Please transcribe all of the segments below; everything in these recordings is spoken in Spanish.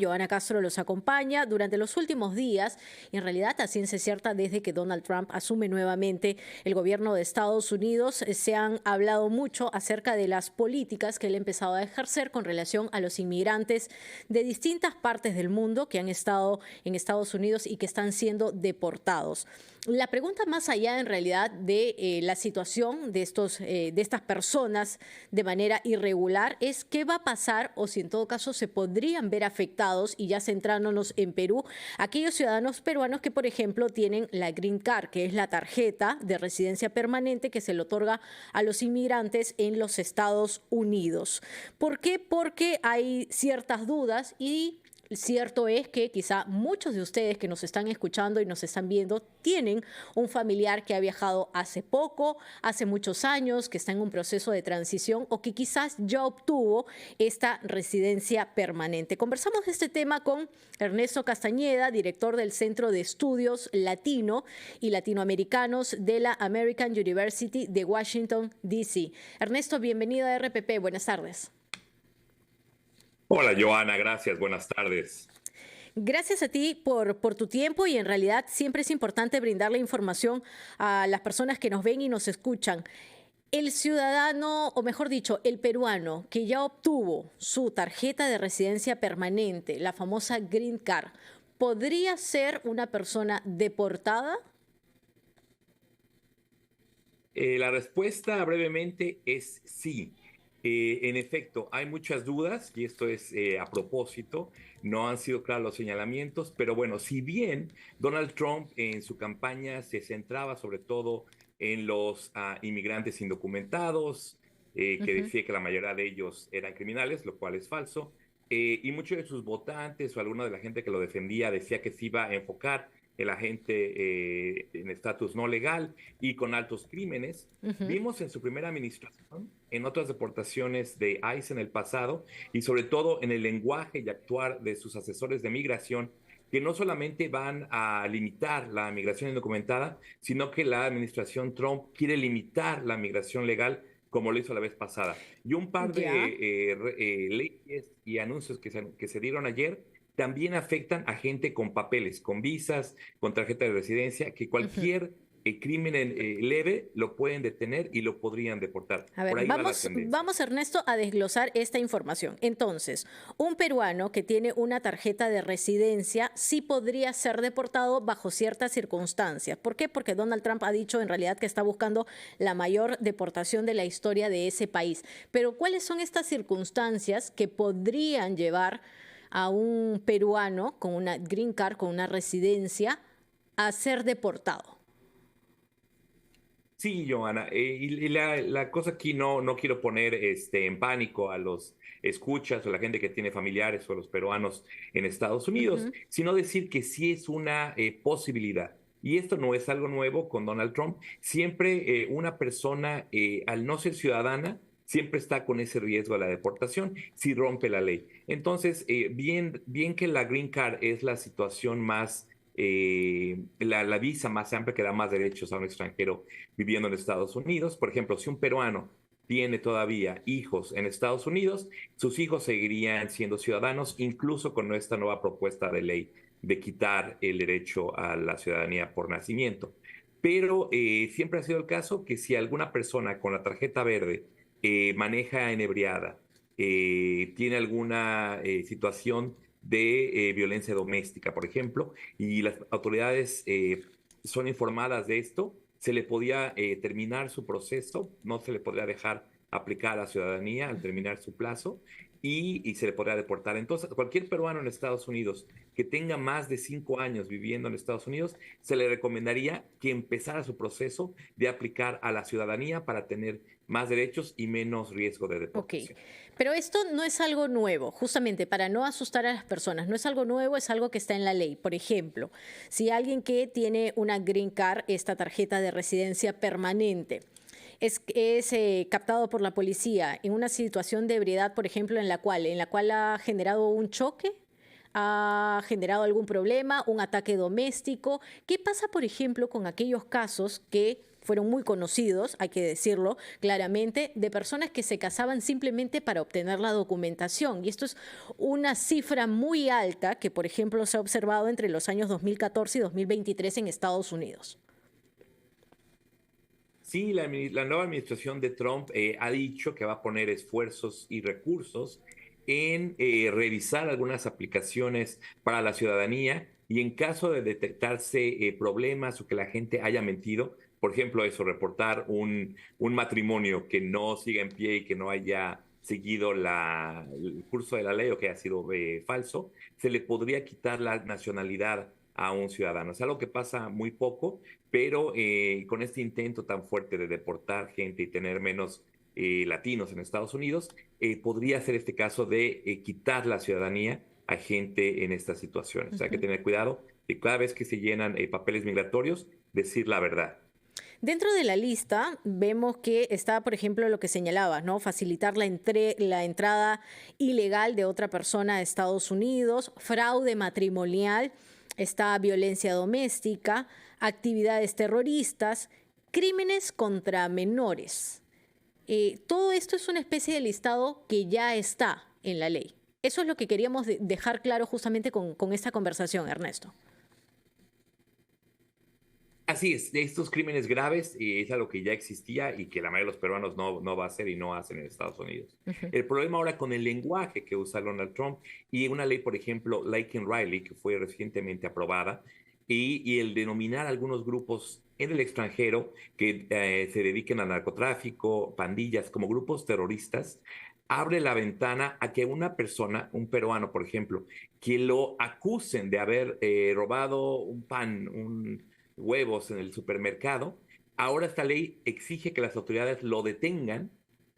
Joana Castro los acompaña durante los últimos días, y en realidad a ciencia cierta desde que Donald Trump asume nuevamente el gobierno de Estados Unidos, se han hablado mucho acerca de las políticas que él ha empezado a ejercer con relación a los inmigrantes de distintas partes del mundo que han estado en Estados Unidos y que están siendo deportados. La pregunta más allá en realidad de la situación de estas personas de manera irregular es qué va a pasar o si en todo caso se podrían ver afectados, y ya centrándonos en Perú, aquellos ciudadanos peruanos que por ejemplo tienen la Green Card, que es la tarjeta de residencia permanente que se le otorga a los inmigrantes en los Estados Unidos. ¿Por qué? Porque hay ciertas dudas, y cierto es que quizá muchos de ustedes que nos están escuchando y nos están viendo tienen un familiar que ha viajado hace poco, hace muchos años, que está en un proceso de transición o que quizás ya obtuvo esta residencia permanente. Conversamos de este tema con Ernesto Castañeda, director del Centro de Estudios Latino y Latinoamericanos de la American University de Washington, D.C. Ernesto, bienvenido a RPP. Buenas tardes. Hola, Joana, gracias. Buenas tardes. Gracias a ti por tu tiempo, y en realidad siempre es importante brindar la información a las personas que nos ven y nos escuchan. El ciudadano, o mejor dicho, el peruano que ya obtuvo su tarjeta de residencia permanente, la famosa Green Card, ¿podría ser una persona deportada? La respuesta brevemente es sí. En efecto, hay muchas dudas y esto es a propósito. No han sido claros los señalamientos, pero bueno, si bien Donald Trump en su campaña se centraba sobre todo en los inmigrantes indocumentados, que decía que la mayoría de ellos eran criminales, lo cual es falso, y muchos de sus votantes o alguna de la gente que lo defendía decía que se iba a enfocar en la gente en estatus no legal y con altos crímenes. Vimos en su primera administración, en otras deportaciones de ICE en el pasado, y sobre todo en el lenguaje y actuar de sus asesores de migración, que no solamente van a limitar la migración indocumentada, sino que la administración Trump quiere limitar la migración legal como lo hizo la vez pasada. Y un par de Ya. leyes y anuncios que se dieron ayer también afectan a gente con papeles, con visas, con tarjeta de residencia, que cualquier crimen leve lo pueden detener y lo podrían deportar. A ver, Por ahí va la tendencia. vamos Ernesto a desglosar esta información. Entonces, un peruano que tiene una tarjeta de residencia sí podría ser deportado bajo ciertas circunstancias. ¿Por qué? Porque Donald Trump ha dicho en realidad que está buscando la mayor deportación de la historia de ese país. Pero ¿cuáles son estas circunstancias que podrían llevar a un peruano con una Green Card, con una residencia, a ser deportado? Sí, Joana, y la cosa aquí no quiero poner en pánico a los escuchas o la gente que tiene familiares o a los peruanos en Estados Unidos, Ujú. sino decir que sí es una posibilidad. Y esto no es algo nuevo con Donald Trump. Siempre una persona, al no ser ciudadana, siempre está con ese riesgo de la deportación si rompe la ley. Entonces, bien que la Green Card es la situación más la visa más amplia que da más derechos a un extranjero viviendo en Estados Unidos. Por ejemplo, si un peruano tiene todavía hijos en Estados Unidos, sus hijos seguirían siendo ciudadanos, incluso con esta nueva propuesta de ley de quitar el derecho a la ciudadanía por nacimiento. Pero siempre ha sido el caso que si alguna persona con la tarjeta verde maneja enebriada, tiene alguna situación de violencia doméstica, por ejemplo, y las autoridades son informadas de esto, se le podía terminar su proceso, no se le podría dejar aplicar a la ciudadanía al terminar su plazo y se le podría deportar. Entonces, cualquier peruano en Estados Unidos que tenga más de 5 años viviendo en Estados Unidos, se le recomendaría que empezara su proceso de aplicar a la ciudadanía para tener más derechos y menos riesgo de Ok, deportación. pero esto no es algo nuevo, justamente para no asustar a las personas. No es algo nuevo, es algo que está en la ley. Por ejemplo, si alguien que tiene una Green Card, esta tarjeta de residencia permanente, es captado por la policía en una situación de ebriedad, por ejemplo, en la cual ha generado un choque, ha generado algún problema, un ataque doméstico. ¿Qué pasa, por ejemplo, con aquellos casos que fueron muy conocidos, hay que decirlo claramente, de personas que se casaban simplemente para obtener la documentación. Y esto es una cifra muy alta que, por ejemplo, se ha observado entre los años 2014 y 2023 en Estados Unidos. Sí, la nueva administración de Trump ha dicho que va a poner esfuerzos y recursos en revisar algunas aplicaciones para la ciudadanía y en caso de detectarse problemas o que la gente haya mentido, por ejemplo, eso, reportar un matrimonio que no siga en pie y que no haya seguido el curso de la ley o que haya sido falso, se le podría quitar la nacionalidad a un ciudadano. Es algo que pasa muy poco, pero con este intento tan fuerte de deportar gente y tener menos latinos en Estados Unidos, podría ser este caso de quitar la ciudadanía a gente en estas situaciones. O sea, hay que tener cuidado de cada vez que se llenan papeles migratorios, decir la verdad. Dentro de la lista vemos que está, por ejemplo, lo que señalabas, ¿no? Facilitar la entrada ilegal de otra persona a Estados Unidos, fraude matrimonial, está violencia doméstica, actividades terroristas, crímenes contra menores. Todo esto es una especie de listado que ya está en la ley. Eso es lo que queríamos dejar claro justamente con esta conversación, Ernesto. Así es, de estos crímenes graves es algo que ya existía y que la mayoría de los peruanos no va a hacer y no hacen en Estados Unidos. El problema ahora con el lenguaje que usa Donald Trump y una ley, por ejemplo, Laken Riley, que fue recientemente aprobada, y el denominar algunos grupos en el extranjero que se dediquen al narcotráfico, pandillas, como grupos terroristas, abre la ventana a que una persona, un peruano, por ejemplo, que lo acusen de haber robado un pan, huevos en el supermercado, ahora esta ley exige que las autoridades lo detengan,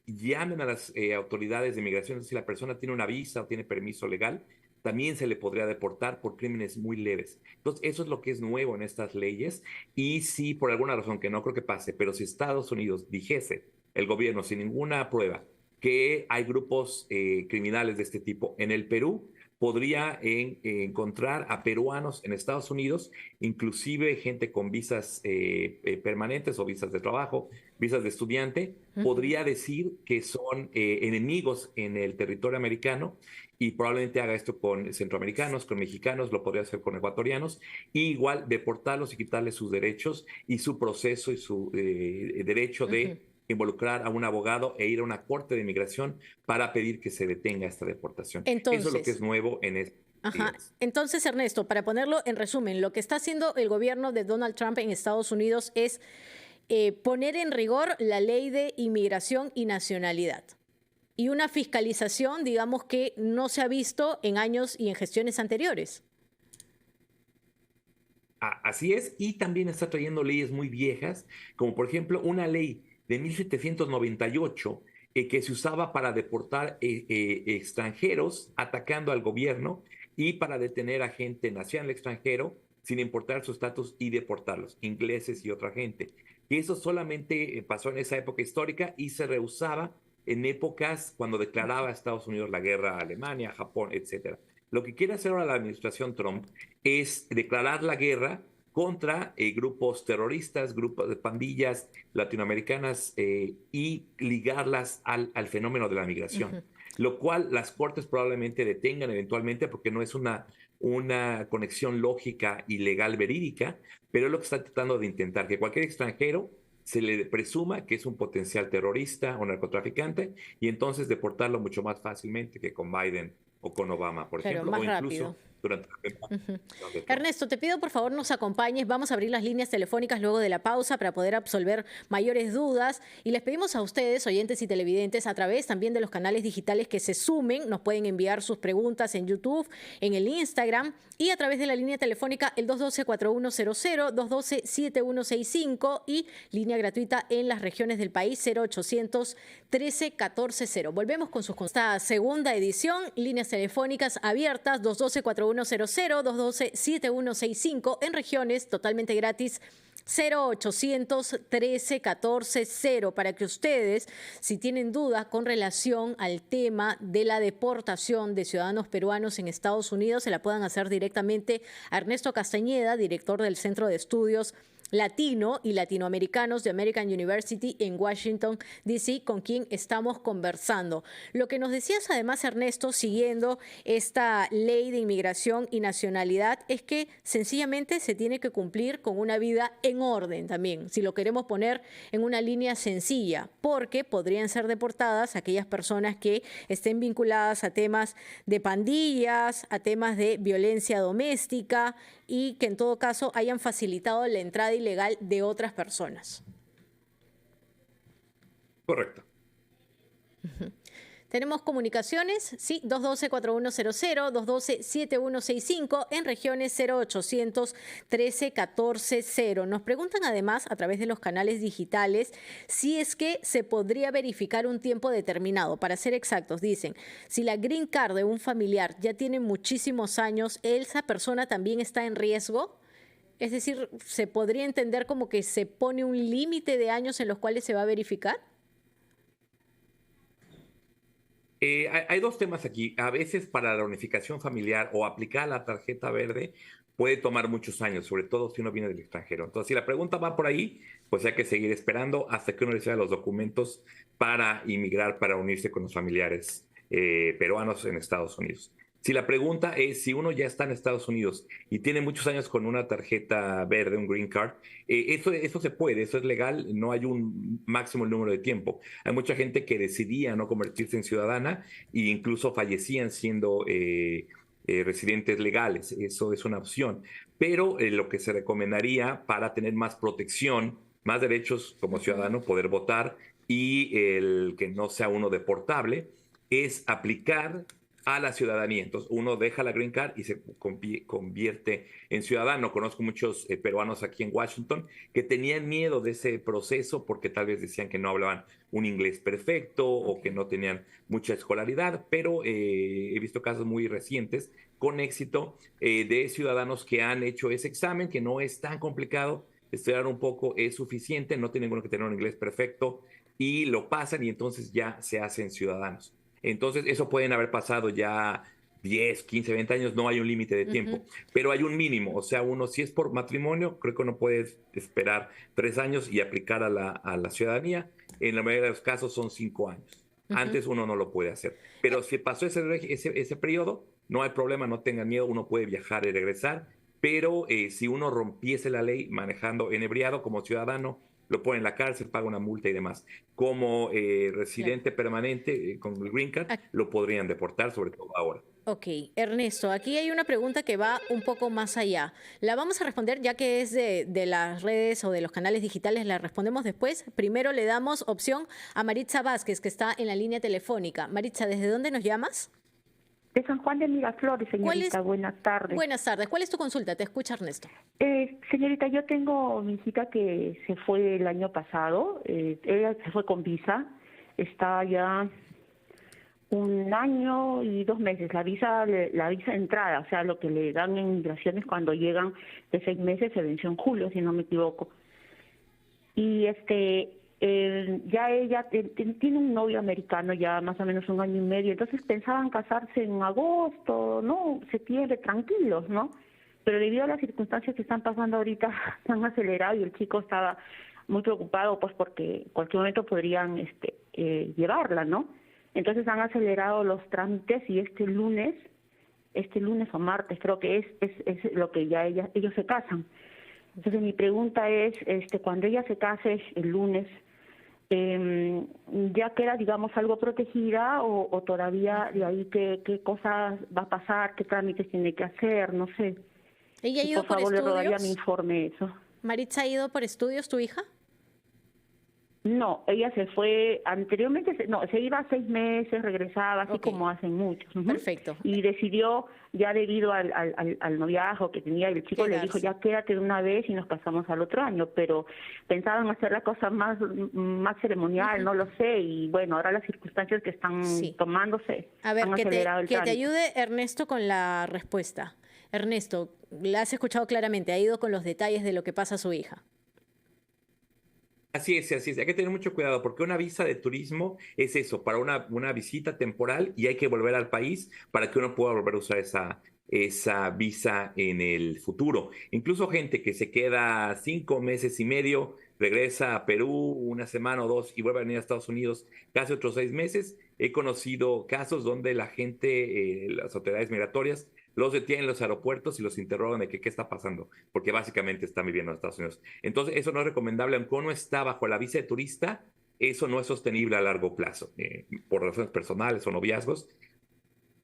llamen a las autoridades de migración, si la persona tiene una visa o tiene permiso legal, también se le podría deportar por crímenes muy leves. Entonces, eso es lo que es nuevo en estas leyes y si por alguna razón, que no creo que pase, pero si Estados Unidos dijese, el gobierno sin ninguna prueba, que hay grupos criminales de este tipo en el Perú, podría encontrar a peruanos en Estados Unidos, inclusive gente con visas permanentes o visas de trabajo, visas de estudiante, podría decir que son enemigos en el territorio americano y probablemente haga esto con centroamericanos, con mexicanos, lo podría hacer con ecuatorianos, y igual deportarlos y quitarles sus derechos y su proceso y su derecho de involucrar a un abogado e ir a una corte de inmigración para pedir que se detenga esta deportación. Entonces, eso es lo que es nuevo en este. Entonces, Ernesto, para ponerlo en resumen, lo que está haciendo el gobierno de Donald Trump en Estados Unidos es poner en rigor la ley de inmigración y nacionalidad. Y una fiscalización, digamos, que no se ha visto en años y en gestiones anteriores. Así es, y también está trayendo leyes muy viejas, como por ejemplo una ley de 1798 que se usaba para deportar extranjeros atacando al gobierno y para detener a gente nacida en el extranjero sin importar su estatus y deportarlos, ingleses y otra gente. Y eso solamente pasó en esa época histórica y se rehusaba en épocas cuando declaraba a Estados Unidos la guerra a Alemania, Japón, etc. Lo que quiere hacer ahora la administración Trump es declarar la guerra contra grupos terroristas, grupos de pandillas latinoamericanas y ligarlas al fenómeno de la migración. Lo cual las cortes probablemente detengan eventualmente porque no es una conexión lógica y legal verídica, pero es lo que está tratando de intentar, que cualquier extranjero se le presuma que es un potencial terrorista o narcotraficante y entonces deportarlo mucho más fácilmente que con Biden o con Obama, por ejemplo, más o incluso rápido. Durante Ernesto, te pido por favor nos acompañes. Vamos a abrir las líneas telefónicas luego de la pausa para poder absolver mayores dudas. Y les pedimos a ustedes, oyentes y televidentes, a través también de los canales digitales que se sumen. Nos pueden enviar sus preguntas en YouTube, en el Instagram y a través de la línea telefónica el 212-4100, 212-7165 y línea gratuita en las regiones del país 0800 13 14 0. Volvemos con esta segunda edición. Líneas telefónicas abiertas 212-4100, 212-7165 en regiones totalmente gratis 0800 13 14 0 para que ustedes, si tienen dudas con relación al tema de la deportación de ciudadanos peruanos en Estados Unidos, se la puedan hacer directamente a Ernesto Castañeda, director del Centro de Estudios Latino y Latinoamericanos de American University en Washington, D.C., con quien estamos conversando. Lo que nos decías además, Ernesto, siguiendo esta ley de inmigración y nacionalidad, es que sencillamente se tiene que cumplir con una vida en orden también, si lo queremos poner en una línea sencilla, porque podrían ser deportadas aquellas personas que estén vinculadas a temas de pandillas, a temas de violencia doméstica y que en todo caso hayan facilitado la entrada ilegal de otras personas. Correcto. Tenemos comunicaciones, sí, 212-4100, 212-7165, en regiones 0800 13 14 0. Nos preguntan además a través de los canales digitales si es que se podría verificar un tiempo determinado. Para ser exactos, dicen, si la green card de un familiar ya tiene muchísimos años, ¿esa persona también está en riesgo? Es decir, ¿se podría entender como que se pone un límite de años en los cuales se va a verificar? Hay dos temas aquí. A veces para la unificación familiar o aplicar la tarjeta verde puede tomar muchos años, sobre todo si uno viene del extranjero. Entonces, si la pregunta va por ahí, pues hay que seguir esperando hasta que uno reciba los documentos para inmigrar, para unirse con los familiares peruanos en Estados Unidos. Si la pregunta es si uno ya está en Estados Unidos y tiene muchos años con una tarjeta verde, un green card, eso se puede, eso es legal, no hay un máximo número de tiempo. Hay mucha gente que decidía no convertirse en ciudadana e incluso fallecían siendo residentes legales, eso es una opción. Pero lo que se recomendaría para tener más protección, más derechos como ciudadano, poder votar y el que no sea uno deportable, es aplicar a la ciudadanía. Entonces uno deja la green card y se convierte en ciudadano. Conozco muchos peruanos aquí en Washington que tenían miedo de ese proceso porque tal vez decían que no hablaban un inglés perfecto o que no tenían mucha escolaridad, pero he visto casos muy recientes con éxito de ciudadanos que han hecho ese examen, que no es tan complicado, estudiar un poco es suficiente, no tienen que tener un inglés perfecto y lo pasan y entonces ya se hacen ciudadanos. Entonces, eso pueden haber pasado ya 10, 15, 20 años, no hay un límite de tiempo, pero hay un mínimo. O sea, uno, si es por matrimonio, creo que uno puede esperar 3 años y aplicar a la ciudadanía. En la mayoría de los casos son 5 años. Antes uno no lo puede hacer. Pero si pasó ese periodo, no hay problema, no tengan miedo, uno puede viajar y regresar. Pero si uno rompiese la ley manejando enebriado como ciudadano, lo pone en la cárcel, paga una multa y demás. Como residente permanente con el green card, lo podrían deportar, sobre todo ahora. Ok, Ernesto, aquí hay una pregunta que va un poco más allá. La vamos a responder ya que es de las redes o de los canales digitales, la respondemos después. Primero le damos opción a Maritza Vázquez, que está en la línea telefónica. Maritza, ¿desde dónde nos llamas? De San Juan de Miraflores, señorita. Buenas tardes. Buenas tardes. ¿Cuál es tu consulta? Te escucha Ernesto. Señorita, yo tengo mi hijita que se fue el año pasado. Ella se fue con visa. Está ya 1 año y 2 meses. La visa de entrada, o sea, lo que le dan en migraciones cuando llegan de 6 meses, se venció en julio, si no me equivoco. Y ya ella tiene un novio americano ya más o menos 1 año y medio, entonces pensaban casarse en agosto, ¿no? Septiembre, tranquilos, ¿no? Pero debido a las circunstancias que están pasando ahorita, se han acelerado y el chico estaba muy preocupado pues porque en cualquier momento podrían llevarla, ¿no? Entonces han acelerado los trámites y este lunes o martes creo que es lo que ya ellos se casan. Entonces mi pregunta es, cuando ella se case el lunes, ¿ya queda, digamos, algo protegida o todavía de ahí qué cosas va a pasar, qué trámites tiene que hacer? No sé. ¿Ella ha ido por favor, por estudios? Le rogaría me informe eso. ¿Maritza ha ido por estudios, tu hija? No, ella se fue anteriormente, se iba a 6 meses, regresaba, así como hacen muchos. Perfecto. Y decidió, ya debido al noviazgo que tenía, el chico le dijo, ya quédate de una vez y nos pasamos al otro año, pero pensaban hacer la cosa más ceremonial, no lo sé, y bueno, ahora las circunstancias que están tomándose han acelerado el trámite. Que te ayude Ernesto con la respuesta. Ernesto, la has escuchado claramente, ha ido con los detalles de lo que pasa a su hija. Así es, así es. Hay que tener mucho cuidado porque una visa de turismo es eso, para una visita temporal y hay que volver al país para que uno pueda volver a usar esa visa en el futuro. Incluso gente que se queda 5 meses y medio, regresa a Perú una semana o dos y vuelve a venir a Estados Unidos casi otros 6 meses. He conocido casos donde la gente, las autoridades migratorias, los detienen en los aeropuertos y los interrogan de que qué está pasando, porque básicamente están viviendo en Estados Unidos. Entonces, eso no es recomendable, aunque uno está bajo la visa de turista, eso no es sostenible a largo plazo, por razones personales o noviazgos.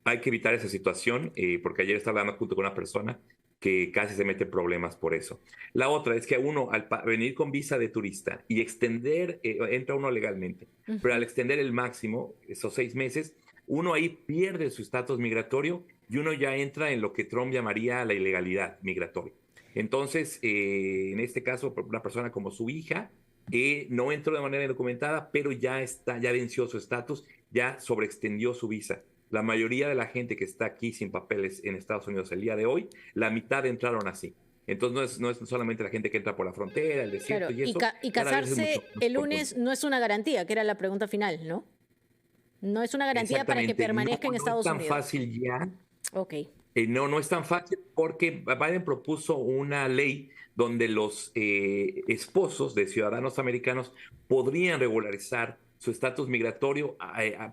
Hay que evitar esa situación, porque ayer estaba hablando junto con una persona que casi se mete en problemas por eso. La otra es que uno, al venir con visa de turista y extender, entra uno legalmente, pero al extender el máximo, esos 6 meses, uno ahí pierde su estatus migratorio y uno ya entra en lo que Trump llamaría la ilegalidad migratoria. Entonces, en este caso, una persona como su hija, no entró de manera indocumentada, pero ya venció su estatus, ya sobreextendió su visa. La mayoría de la gente que está aquí sin papeles en Estados Unidos el día de hoy, la mitad entraron así. Entonces no es solamente la gente que entra por la frontera, el desierto Claro, y eso. y Cada vez es casarse mucho más el común. lunes no es una garantía, que era la pregunta final, ¿no? No es una garantía para que Exactamente. No, permanezca en no es Estados tan Unidos. fácil ya. Ok. No es tan fácil porque Biden propuso una ley donde los esposos de ciudadanos americanos podrían regularizar su estatus migratorio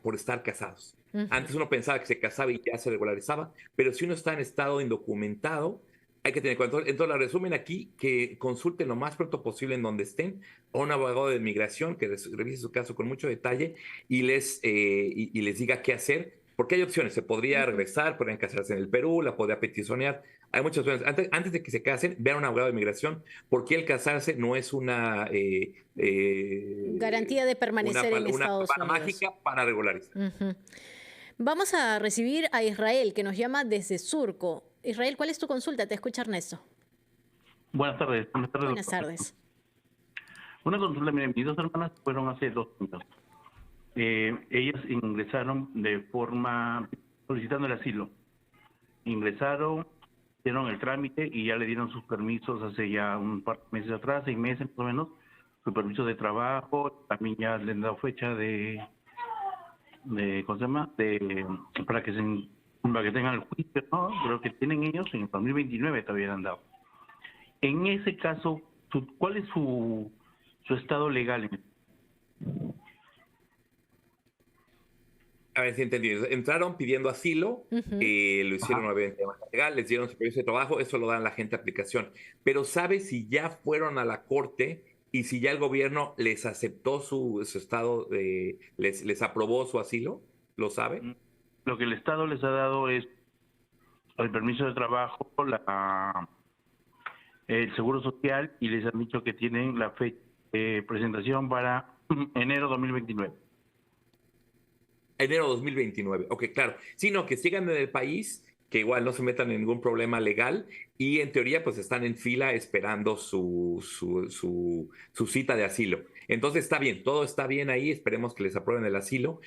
por estar casados. Ujú. Antes uno pensaba que se casaba y ya se regularizaba, pero si uno está en estado indocumentado, hay que tener cuenta. Entonces, la resumen aquí, que consulten lo más pronto posible en donde estén a un abogado de migración que revise su caso con mucho detalle y les diga qué hacer, porque hay opciones. Se podría Ujú. regresar, podrían casarse en el Perú, la podría peticionar. Hay muchas opciones. Antes de que se casen, vean a un abogado de migración, porque el casarse no es Garantía de permanecer en una Estados palabra Unidos. mágica para regularizar. Ujú. Vamos a recibir a Israel, que nos llama desde Surco. Israel, ¿cuál es tu consulta? Te escucha Ernesto. Buenas tardes, Buenas doctor. tardes. Una consulta, miren, mis dos hermanas fueron hace 2 años. Ellas ingresaron de forma solicitando el asilo. Ingresaron, hicieron el trámite y ya le dieron sus permisos hace ya un par de meses atrás, 6 meses más o menos, su permiso de trabajo, también ya le han dado fecha ¿cómo se llama? Para que tengan el juicio, ¿no? Creo que tienen ellos en el 2029 todavía le han dado. En ese caso, ¿cuál es su estado legal? A ver si entendí. Entraron pidiendo asilo, Ujú. lo hicieron Ajá. obviamente de manera legal, les dieron su permiso de trabajo, eso lo dan la gente a aplicación. Pero ¿sabe si ya fueron a la corte y si ya el gobierno les aceptó su estado, les aprobó su asilo? ¿Lo sabe? Lo que el Estado les ha dado es el permiso de trabajo, el seguro social y les han dicho que tienen la fecha de presentación para enero 2029. Enero 2029. Ok, claro. Sino que sigan en el país, que igual no se metan en ningún problema legal y en teoría pues están en fila esperando su cita de asilo. Entonces está bien, todo está bien ahí, esperemos que les aprueben el asilo.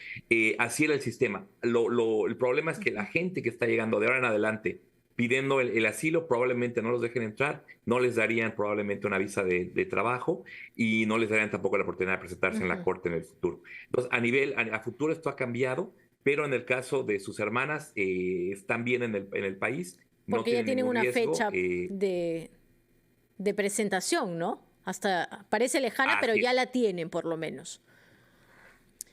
Así era el sistema. El problema es que la gente que está llegando de ahora en adelante pidiendo el asilo probablemente no los dejen entrar, no les darían probablemente una visa de trabajo y no les darían tampoco la oportunidad de presentarse en la Ujú. corte en el futuro. Entonces, a futuro esto ha cambiado, pero en el caso de sus hermanas, están bien en el país, no Porque ya tienen tienen ningún una riesgo. fecha de presentación, ¿no? Hasta parece lejana, pero Así ya es. la tienen por lo menos.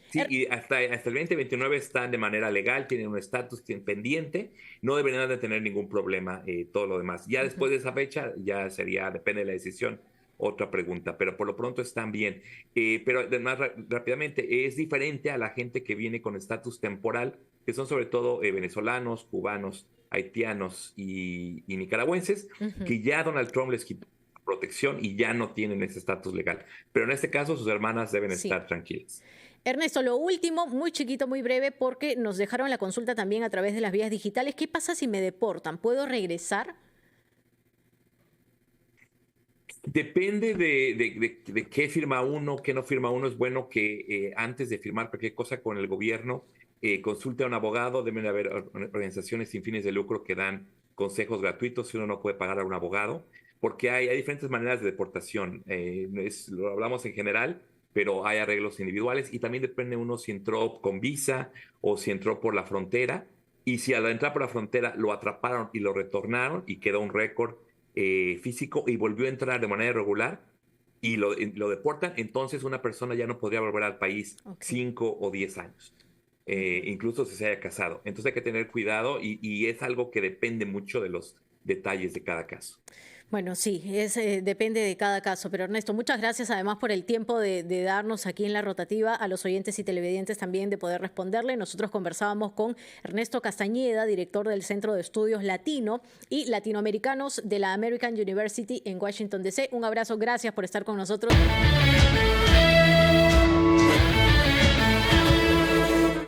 Sí, Er- y hasta el 2029 están de manera legal, tienen un estatus pendiente, no deberían de tener ningún problema, todo lo demás. Ya Ujú. después de esa fecha, ya sería, depende de la decisión, otra pregunta, pero por lo pronto están bien. Pero además, rápidamente, es diferente a la gente que viene con estatus temporal, que son sobre todo venezolanos, cubanos, haitianos y nicaragüenses, Ujú. que ya Donald Trump les quitó protección y ya no tienen ese estatus legal. Pero en este caso, sus hermanas deben Sí. estar tranquilas. Ernesto, lo último, muy chiquito, muy breve, porque nos dejaron la consulta también a través de las vías digitales. ¿Qué pasa si me deportan? ¿Puedo regresar? Depende de qué firma uno, qué no firma uno. Es bueno que antes de firmar cualquier cosa con el gobierno, consulte a un abogado. Deben haber organizaciones sin fines de lucro que dan consejos gratuitos si uno no puede pagar a un abogado. porque hay diferentes maneras de deportación. Lo hablamos en general, pero hay arreglos individuales y también depende uno si entró con visa o si entró por la frontera. Y si al entrar por la frontera lo atraparon y lo retornaron y quedó un récord físico y volvió a entrar de manera irregular y lo deportan, entonces una persona ya no podría volver al país 5 o 10 años. Incluso si se haya casado. Entonces hay que tener cuidado y es algo que depende mucho de los detalles de cada caso. Bueno, sí, depende de cada caso. Pero Ernesto, muchas gracias además por el tiempo de darnos aquí en La Rotativa, a los oyentes y televidentes también de poder responderle. Nosotros conversábamos con Ernesto Castañeda, director del Centro de Estudios Latino y Latinoamericanos de la American University en Washington, D.C. Un abrazo, gracias por estar con nosotros.